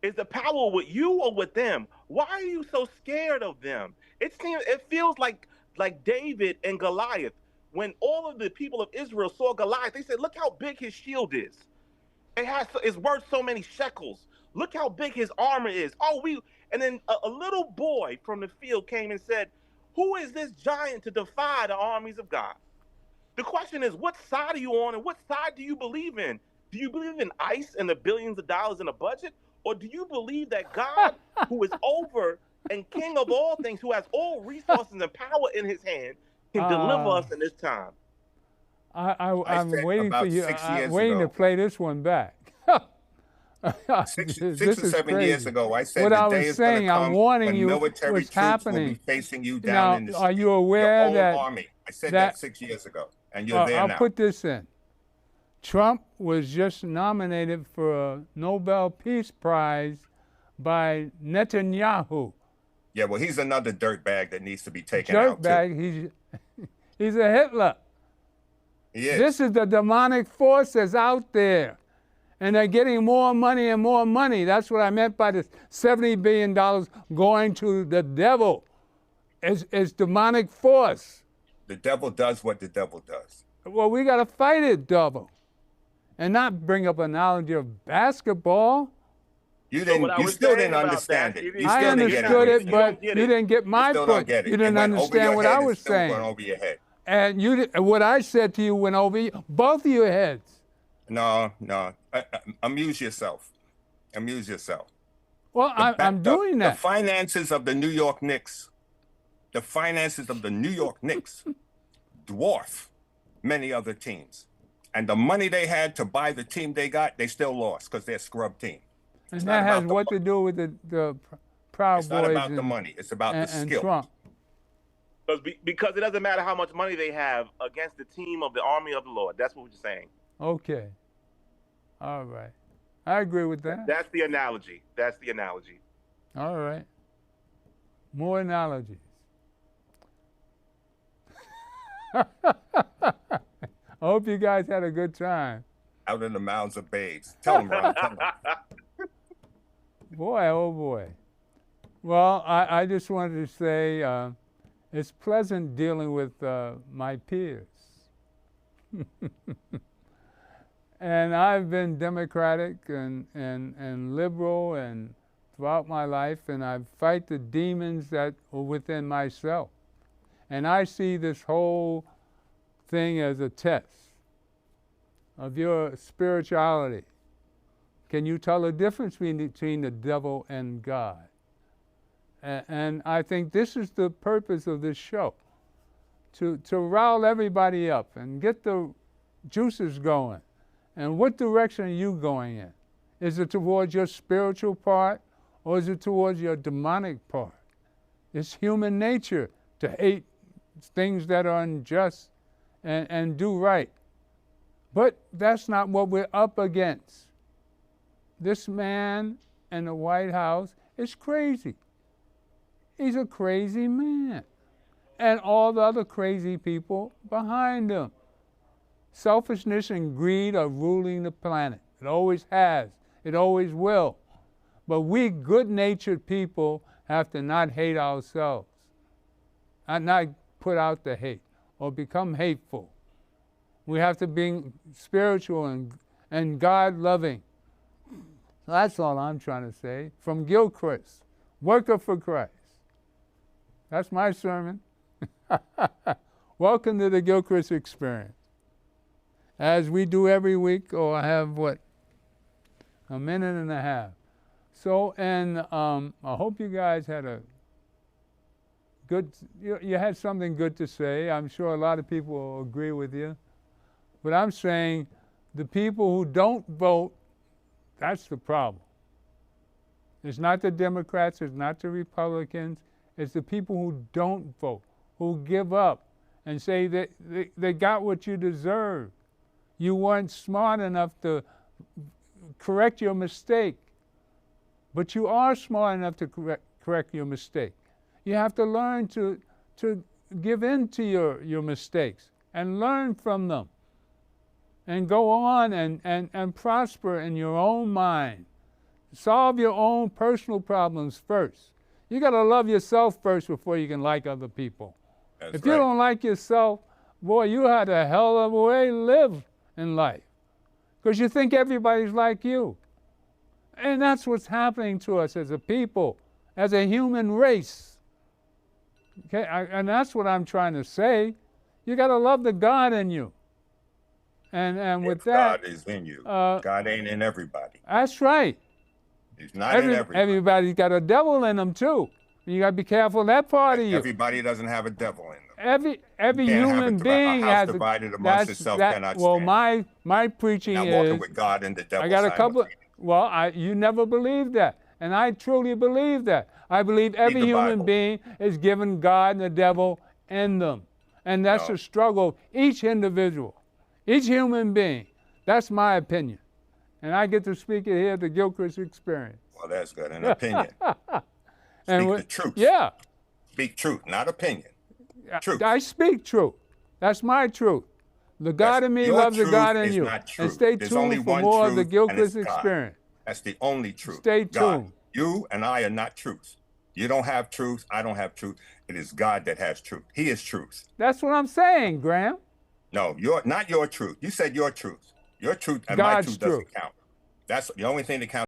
Is the power with you or with them? Why are you so scared of them? It feels like David and Goliath. When all of the people of Israel saw Goliath, they said, "Look how big his shield is. It's worth so many shekels. Look how big his armor is." And then a little boy from the field came and said, "Who is this giant to defy the armies of God?" The question is, what side are you on and what side do you believe in? Do you believe in ICE and the billions of dollars in a budget? Or do you believe that God, who is over and king of all things, who has all resources and power in his hand, can deliver us in this time? I'm said waiting for about you. 6 I'm years waiting ago. to play this one back. Six This or is 7 years crazy. ago, I said What the I day was is going saying, to I'm come warning when you military what's troops will happening. be facing you down Now, in the are you street. aware Your own that army. I said that 6 years ago, and you're there I'll now. put this in. Trump was just nominated for a Nobel Peace Prize by Netanyahu. Yeah, well, he's another dirtbag that needs to be taken out too. Dirtbag. He's a Hitler. He is. This is the demonic force that's out there. And they're getting more money and more money. That's what I meant by this $70 billion going to the devil. It's demonic force. The devil does what the devil does. Well, we got to fight it, devil. And not bring up an analogy of basketball. You So didn't. what I You was still saying didn't about understand that, it. you You I still didn't get understood it, Winston. but get you it. didn't get my You still point. don't get it. You didn't It went over understand your what head. I It's was still saying. going over your head. And what I said to you went over both of your heads. No. Amuse yourself. Amuse yourself. Well, I'm doing that. The finances of the New York Knicks, dwarf many other teams. And the money they had to buy the team they got, they still lost because they're a scrub team. And not that has about the what to do with the Proud It's Boys not about the and, money. It's about the and skill. Trump. Because it doesn't matter how much money they have against the team of the army of the Lord. That's what we're saying. Okay. All right. I agree with that. That's the analogy. That's the analogy. All right. More analogies. I hope you guys had a good time. Out in the mouths of babes. Tell them, Ron. Tell them. Boy, oh boy. Well, I just wanted to say it's pleasant dealing with my peers. And I've been Democratic and liberal and throughout my life, and I fight the demons that are within myself. And I see this whole thing as a test of your spirituality. Can you tell the difference between the devil and God? And I think this is the purpose of this show, to rile everybody up and get the juices going. And what direction are you going in? Is it towards your spiritual part, or is it towards your demonic part? It's human nature to hate things that are unjust and do right. But that's not what we're up against. This man in the White House is crazy. He's a crazy man. And all the other crazy people behind him. Selfishness and greed are ruling the planet. It always has. It always will. But we good-natured people have to not hate ourselves. And not put out the hate or become hateful. We have to be spiritual and God-loving. That's all I'm trying to say. From Gilchrist, worker for Christ. That's my sermon. Welcome to the Gilchrist Experience. As we do every week, I have a minute and a half. So, and I hope you guys had a good, you had something good to say. I'm sure a lot of people will agree with you. But I'm saying the people who don't vote, that's the problem. It's not the Democrats, it's not the Republicans, it's the people who don't vote, who give up and say that they got what you deserve. You weren't smart enough to correct your mistake. But you are smart enough to correct your mistake. You have to learn to give in to your mistakes and learn from them. And go on and prosper in your own mind. Solve your own personal problems first. You got to love yourself first before you can like other people. That's if you don't like yourself, boy, you had a hell of a way to live in life. Because you think everybody's like you. And that's what's happening to us as a people, as a human race. Okay, and that's what I'm trying to say. You got to love the God in you. And with that, God is in you. God ain't in everybody. That's right. He's not in everybody. Everybody's got a devil in them too. You got to be careful of that part of you. Everybody doesn't have a devil in them. Every human being has divided amongst itself cannot well, stand. my preaching not is walking with God and the devil. I got a couple. Well, you never believed that, and I truly believe that. I believe every human being is given God and the devil in them, and that's the struggle of each individual, each human being. That's my opinion, and I get to speak it here at the Gilchrist Experience. Well, that's good. An opinion. And Speak the truth. Yeah. Speak truth, not opinion. Truth. I speak truth. That's my truth. The God in me loves the God in you. And stay tuned for more of the Gilchrist Experience. That's the only truth. Stay tuned. God. You and I are not truth. You don't have truth. I don't have truth. It is God that has truth. He is truth. That's what I'm saying, Graham. No, not your truth. You said your truth. Your truth and God's my truth truth doesn't count. That's the only thing that counts.